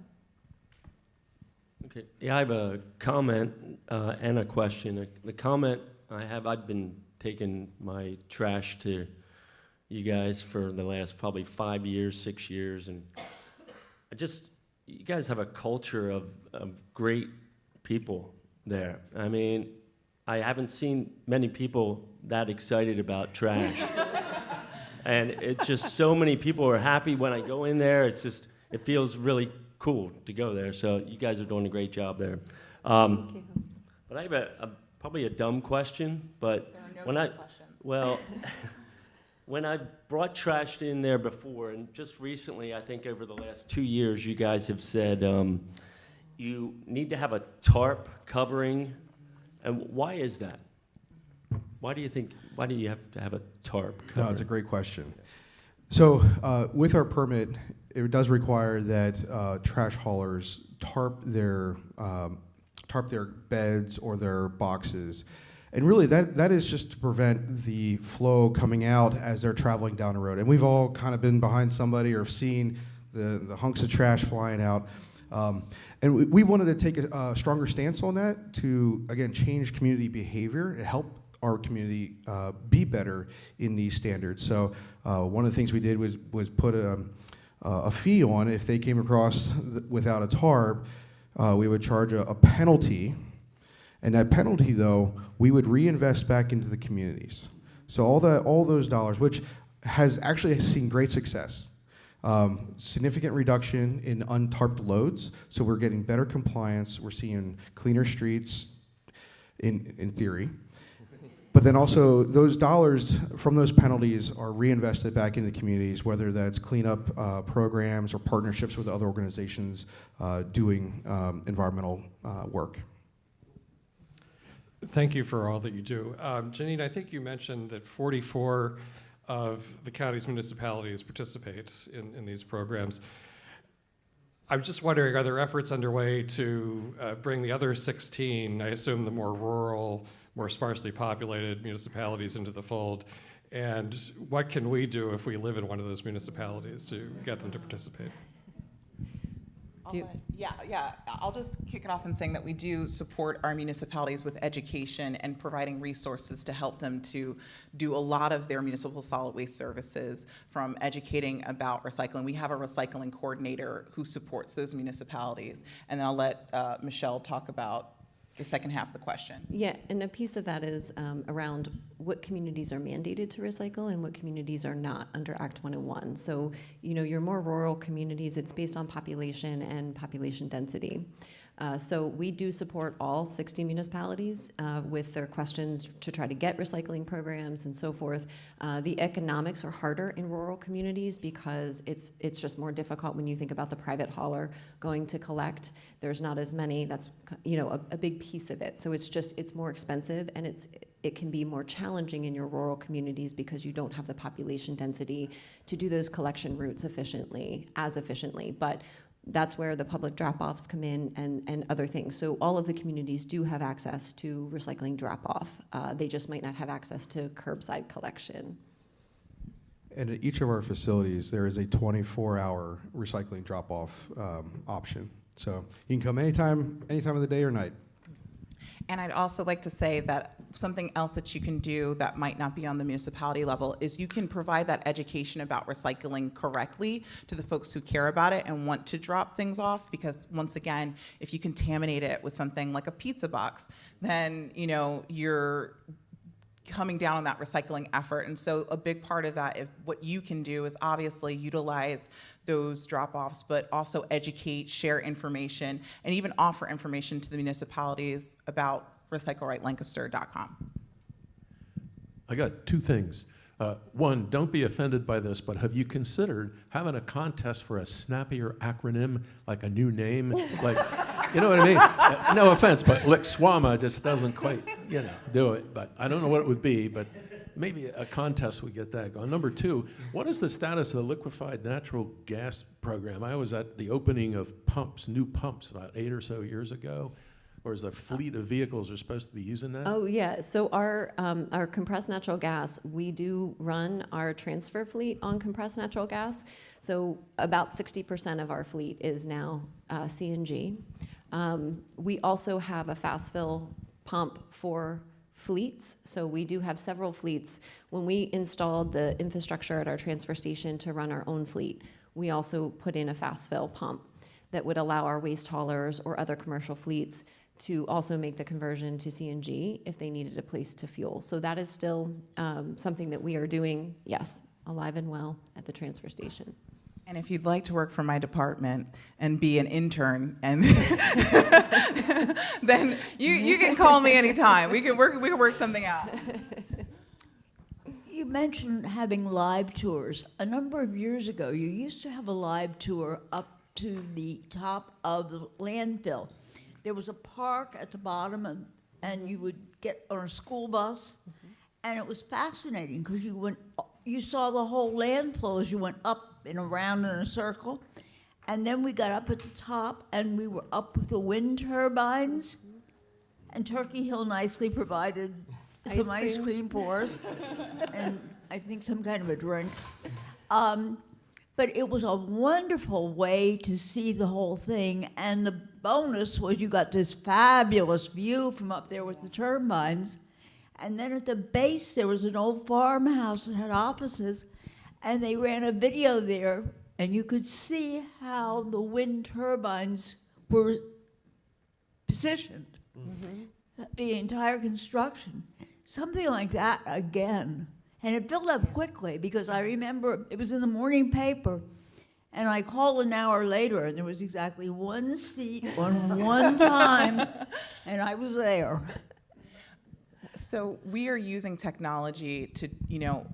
Okay. Yeah, I have a comment and a question. The comment I have, I've been taking my trash to you guys for the last probably 5 years, 6 years, and you guys have a culture of great people there. I mean, I haven't seen many people that excited about trash. And it's just so many people are happy when I go in there. It feels really cool to go there. So you guys are doing a great job there. Thank you. But I have probably a dumb question, but There are no dumb questions. Well, when I brought trash in there before, and just recently, I think over the last 2 years, you guys have said you need to have a tarp covering. And why is that? Why do you have to have a tarp cover? No, it's a great question. So with our permit, it does require that trash haulers tarp their beds or their boxes. And really, that is just to prevent the flow coming out as they're traveling down the road. And we've all kind of been behind somebody or seen the hunks of trash flying out. And we wanted to take a stronger stance on that to, again, change community behavior and help our community be better in these standards. So one of the things we did was put a fee on if they came across without a tarp. We would charge a penalty. And that penalty, though, we would reinvest back into the communities. So all those dollars, which has actually seen great success. Significant reduction in untarped loads, so we're getting better compliance. We're seeing cleaner streets, in theory. But then also those dollars from those penalties are reinvested back into communities, whether that's cleanup programs or partnerships with other organizations doing environmental work. Thank you for all that you do. Janine, I think you mentioned that 44 of the county's municipalities participate in these programs. I'm just wondering, are there efforts underway to bring the other 16, I assume the more rural, more sparsely populated municipalities into the fold? And what can we do if we live in one of those municipalities to get them to participate? I'll just kick it off in saying that we do support our municipalities with education and providing resources to help them to do a lot of their municipal solid waste services, from educating about recycling. We have a recycling coordinator who supports those municipalities. And then I'll let Michelle talk about the second half of the question. Yeah, and a piece of that is around what communities are mandated to recycle and what communities are not under Act 101. So, you know, your more rural communities, it's based on population and population density. So we do support all 60 municipalities with their questions to try to get recycling programs and so forth. The economics are harder in rural communities because it's just more difficult when you think about the private hauler going to collect. There's not as many. That's, you know, a big piece of it. So it's more expensive, and it can be more challenging in your rural communities because you don't have the population density to do those collection routes efficiently. But that's where the public drop-offs come in and other things. So all of the communities do have access to recycling drop-off. They just might not have access to curbside collection. And at each of our facilities, there is a 24-hour recycling drop-off option. So you can come anytime of the day or night. And I'd also like to say that something else that you can do that might not be on the municipality level is you can provide that education about recycling correctly to the folks who care about it and want to drop things off, because once again, if you contaminate it with something like a pizza box, then, you know, you're coming down on that recycling effort. And so a big part of that, what you can do is obviously utilize those drop-offs, but also educate, share information, and even offer information to the municipalities about recyclerightlancaster.com. I got two things. One, don't be offended by this, but have you considered having a contest for a snappier acronym, like a new name? Like, you know what I mean? No offense, but LCSWMA just doesn't quite, you know, do it. But I don't know what it would be, but maybe a contest would get that going. Number two, what is the status of the liquefied natural gas program? I was at the opening of pumps, new pumps, about 8 or so years ago. Or is a fleet of vehicles are supposed to be using that? Oh yeah, so our compressed natural gas, we do run our transfer fleet on compressed natural gas. So about 60% of our fleet is now CNG. We also have a fast fill pump for fleets. So we do have several fleets. When we installed the infrastructure at our transfer station to run our own fleet, we also put in a fast fill pump that would allow our waste haulers or other commercial fleets to also make the conversion to CNG if they needed a place to fuel. So that is still something that we are doing, yes, alive and well at the transfer station. And if you'd like to work for my department and be an intern, and then you can call me anytime. We can work something out. You mentioned having live tours. A number of years ago, you used to have a live tour up to the top of the landfill. There was a park at the bottom, and you would get on a school bus, and it was fascinating because you saw the whole landfill as you went up and around in a circle. And then we got up at the top, and we were up with the wind turbines, and Turkey Hill nicely provided some ice cream for us, and I think some kind of a drink. But it was a wonderful way to see the whole thing, and the bonus was you got this fabulous view from up there with the turbines. And then at the base, there was an old farmhouse that had offices, and they ran a video there, and you could see how the wind turbines were positioned, the entire construction. Something like that again. And it filled up quickly because I remember it was in the morning paper, and I called an hour later, and there was exactly one seat on one time, and I was there. So we are using technology to, you know,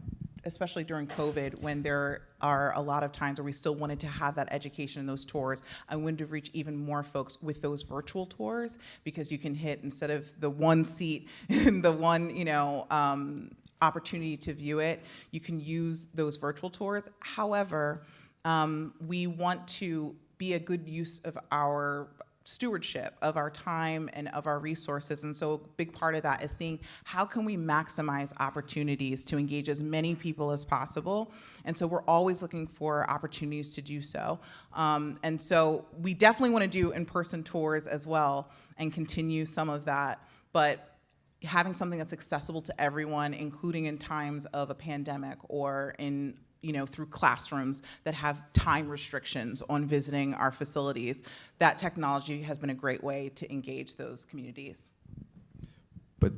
especially during COVID, when there are a lot of times where we still wanted to have that education and those tours. I wanted to reach even more folks with those virtual tours, because you can hit, instead of the one seat, the one, you know, opportunity to view it, you can use those virtual tours. However, we want to be a good use of our stewardship of our time and of our resources, and so a big part of that is seeing how can we maximize opportunities to engage as many people as possible, and so we're always looking for opportunities to do so. And so we definitely want to do in-person tours as well and continue some of that, but having something that's accessible to everyone, including in times of a pandemic or in through classrooms that have time restrictions on visiting our facilities, that technology has been a great way to engage those communities. But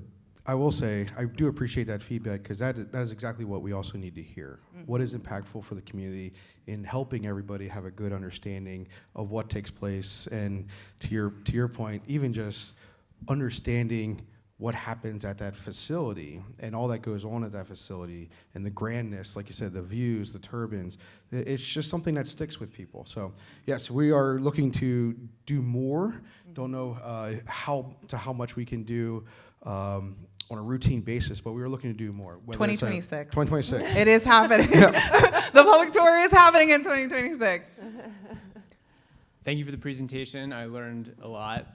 I will say, I do appreciate that feedback, because that is exactly what we also need to hear. Mm-hmm. What is impactful for the community in helping everybody have a good understanding of what takes place, and to your point, even just understanding what happens at that facility and all that goes on at that facility, and the grandness, like you said, the views, the turbines. It's just something that sticks with people. So yes, we are looking to do more. Don't know how much we can do on a routine basis, but we are looking to do more. 2026. 2026. It is happening. The public tour is happening in 2026. Thank you for the presentation. I learned a lot.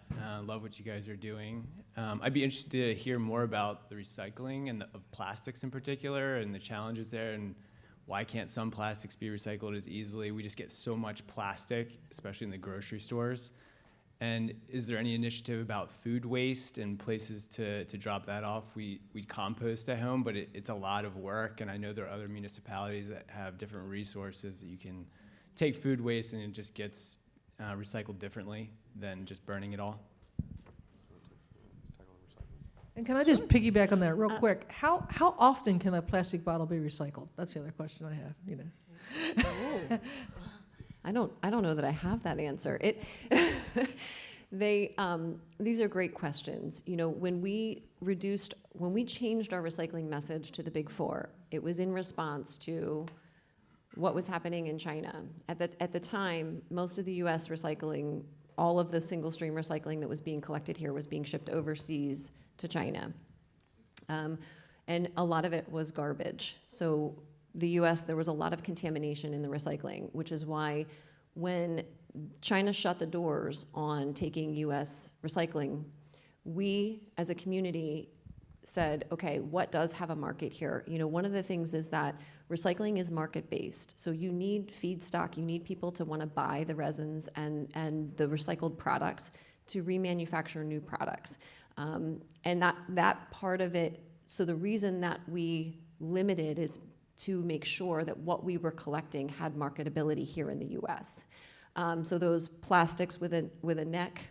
Love what you guys are doing. I'd be interested to hear more about the recycling and of plastics in particular, and the challenges there, and why can't some plastics be recycled as easily? We just get so much plastic, especially in the grocery stores. And is there any initiative about food waste and places to drop that off? We compost at home, but it's a lot of work, and I know there are other municipalities that have different resources that you can take food waste and it just gets recycled differently than just burning it all. And can I just piggyback on that real quick? How often can a plastic bottle be recycled? That's the other question I have. I don't know that I have that answer. These are great questions. When we changed our recycling message to the Big Four, it was in response to what was happening in China. At the time, most of the U.S. recycling, all of the single stream recycling that was being collected here was being shipped overseas to China. And a lot of it was garbage. So the U.S., there was a lot of contamination in the recycling, which is why when China shut the doors on taking U.S. recycling, we as a community said, okay, what does have a market here? One of the things is that recycling is market-based. So you need feedstock, you need people to want to buy the resins and the recycled products to remanufacture new products. And that part of it, so the reason that we limited is to make sure that what we were collecting had marketability here in the U.S. So those plastics with a neck,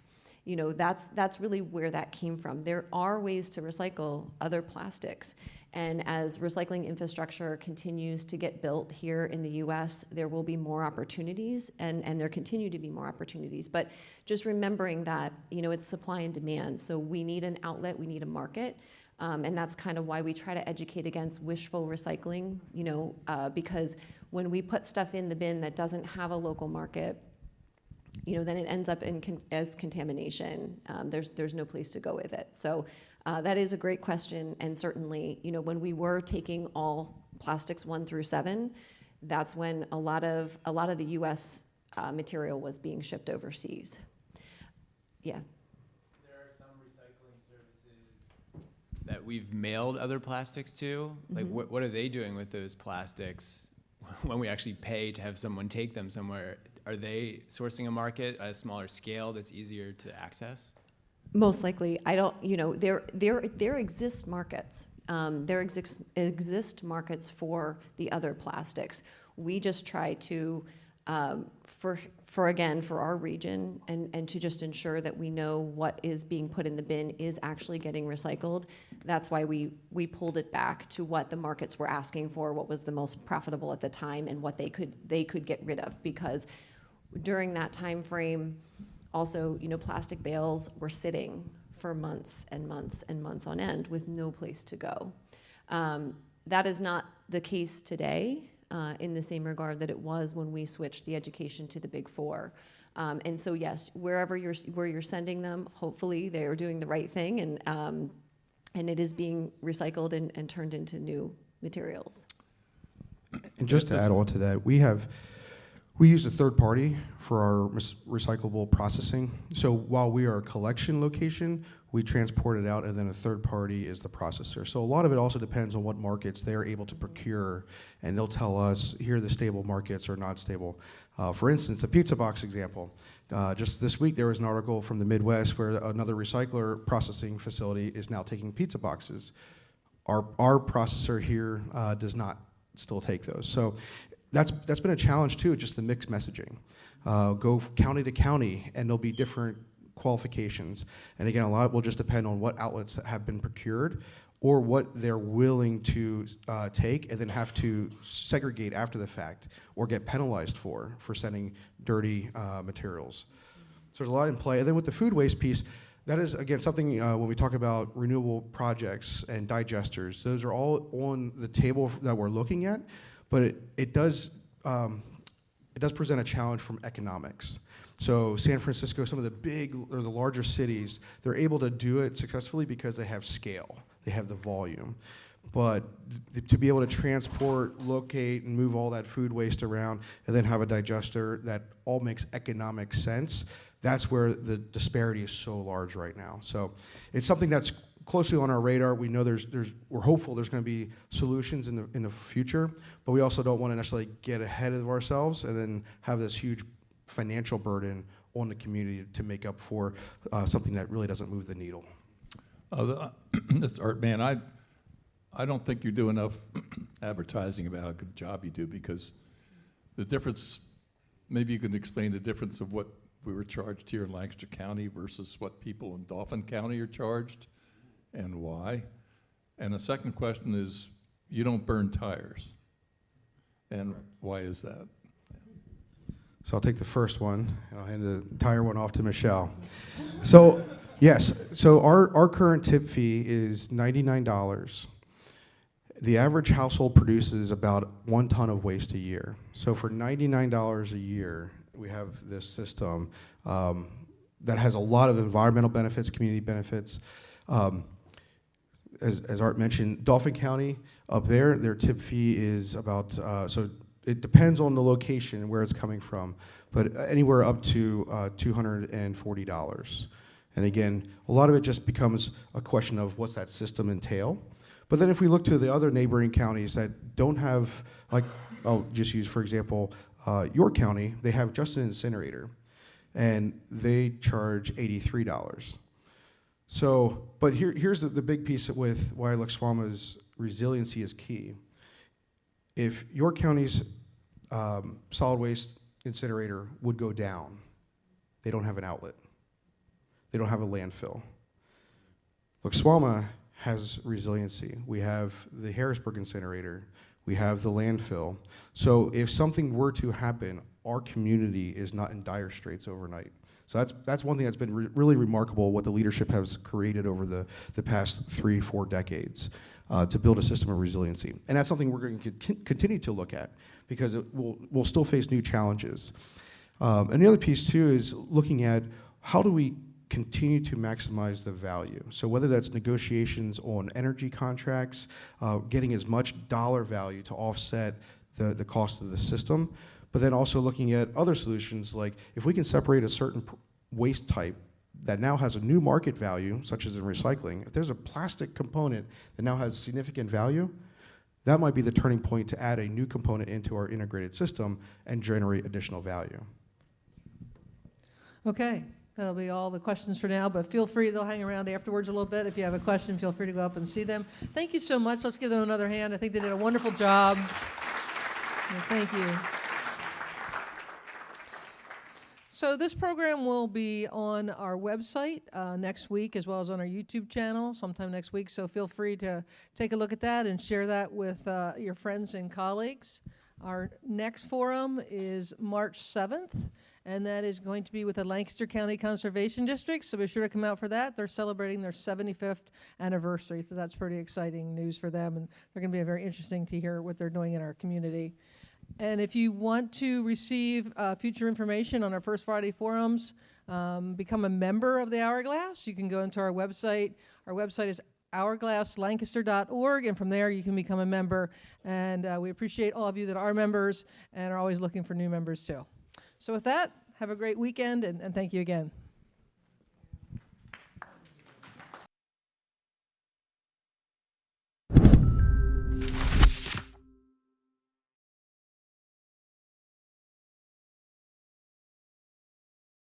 that's really where that came from. There are ways to recycle other plastics. And as recycling infrastructure continues to get built here in the U.S., there will be more opportunities, and there continue to be more opportunities. But just remembering that, it's supply and demand. So we need an outlet, we need a market. And that's kind of why we try to educate against wishful recycling, because when we put stuff in the bin that doesn't have a local market, then it ends up as contamination. There's no place to go with it. So that is a great question, and certainly, when we were taking all plastics 1 through 7, that's when a lot of the U.S. Material was being shipped overseas. Yeah. There are some recycling services that we've mailed other plastics to. Like, what are they doing with those plastics when we actually pay to have someone take them somewhere? Are they sourcing a market at a smaller scale that's easier to access? Most likely. I don't, there exist markets. There exist markets for the other plastics. We just try to, for our region, and to just ensure that we know what is being put in the bin is actually getting recycled. That's why we pulled it back to what the markets were asking for, what was the most profitable at the time, and what they could get rid of, because during that time frame, also, plastic bales were sitting for months and months and months on end with no place to go. That is not the case today in the same regard that it was when we switched the education to the Big Four. And so yes, where you're sending them, hopefully they are doing the right thing, and and it is being recycled and turned into new materials. And just to add on to that, we use a third party for our recyclable processing. So while we are a collection location, we transport it out, and then a third party is the processor. So a lot of it also depends on what markets they're able to procure, and they'll tell us, here are the stable markets or not stable. For instance, the pizza box example. Just this week, there was an article from the Midwest where another recycler processing facility is now taking pizza boxes. Our processor here does not still take those. So that's been a challenge too, just the mixed messaging. Go county to county, and there'll be different qualifications. And again, a lot will just depend on what outlets have been procured or what they're willing to take and then have to segregate after the fact or get penalized for sending dirty materials. So there's a lot in play. And then with the food waste piece, that is, again, something when we talk about renewable projects and digesters, those are all on the table that we're looking at, but it does present a challenge from economics. So San Francisco, some of the big or the larger cities, they're able to do it successfully because they have scale, they have the volume. But to be able to transport, locate, and move all that food waste around, and then have a digester that all makes economic sense, that's where the disparity is so large right now. So it's something that's closely on our radar. We know we're hopeful there's going to be solutions in the future, but we also don't want to necessarily get ahead of ourselves and then have this huge financial burden on the community to make up for something that really doesn't move the needle. Mr. Artman, I don't think you do enough advertising about how good a job you do, because the difference, maybe you can explain the difference of what we were charged here in Lancaster County versus what people in Dauphin County are charged, and why. And the second question is, you don't burn tires, and why is that? So I'll take the first one, and I'll hand the entire one off to Michelle. So yes, so our current tip fee is $99. The average household produces about 1 ton of waste a year. So for $99 a year, we have this system that has a lot of environmental benefits, community benefits. As Art mentioned, Dauphin County, up there, their tip fee is about, so it depends on the location and where it's coming from, but anywhere up to $240. And again, a lot of it just becomes a question of what's that system entail. But then if we look to the other neighboring counties that don't have, like, I'll just use, for example, York County, they have just an incinerator, and they charge $83. So, but here's the big piece with why LCSWMA's resiliency is key. If York County's solid waste incinerator would go down, they don't have an outlet. They don't have a landfill. LCSWMA has resiliency. We have the Harrisburg incinerator. We have the landfill. So if something were to happen, our community is not in dire straits overnight. So that's one thing that's been really remarkable, what the leadership has created over the past 3-4 decades to build a system of resiliency. And that's something we're going to continue to look at, because we'll still face new challenges. And the other piece too is looking at how do we continue to maximize the value. So whether that's negotiations on energy contracts, getting as much dollar value to offset the cost of the system, but then also looking at other solutions, like if we can separate a certain waste type that now has a new market value, such as in recycling, if there's a plastic component that now has significant value, that might be the turning point to add a new component into our integrated system and generate additional value. Okay, that'll be all the questions for now, but feel free, they'll hang around afterwards a little bit. If you have a question, feel free to go up and see them. Thank you so much. Let's give them another hand. I think they did a wonderful job. Well, thank you. So this program will be on our website next week, as well as on our YouTube channel sometime next week. So feel free to take a look at that and share that with your friends and colleagues. Our next forum is March 7th, and that is going to be with the Lancaster County Conservation District, so be sure to come out for that. They're celebrating their 75th anniversary, so that's pretty exciting news for them, and they're going to be very interesting to hear what they're doing in our community. And if you want to receive future information on our First Friday forums, become a member of the Hourglass, you can go into our website. Our website is hourglasslancaster.org, and from there you can become a member. And we appreciate all of you that are members and are always looking for new members too. So with that, have a great weekend, and thank you again.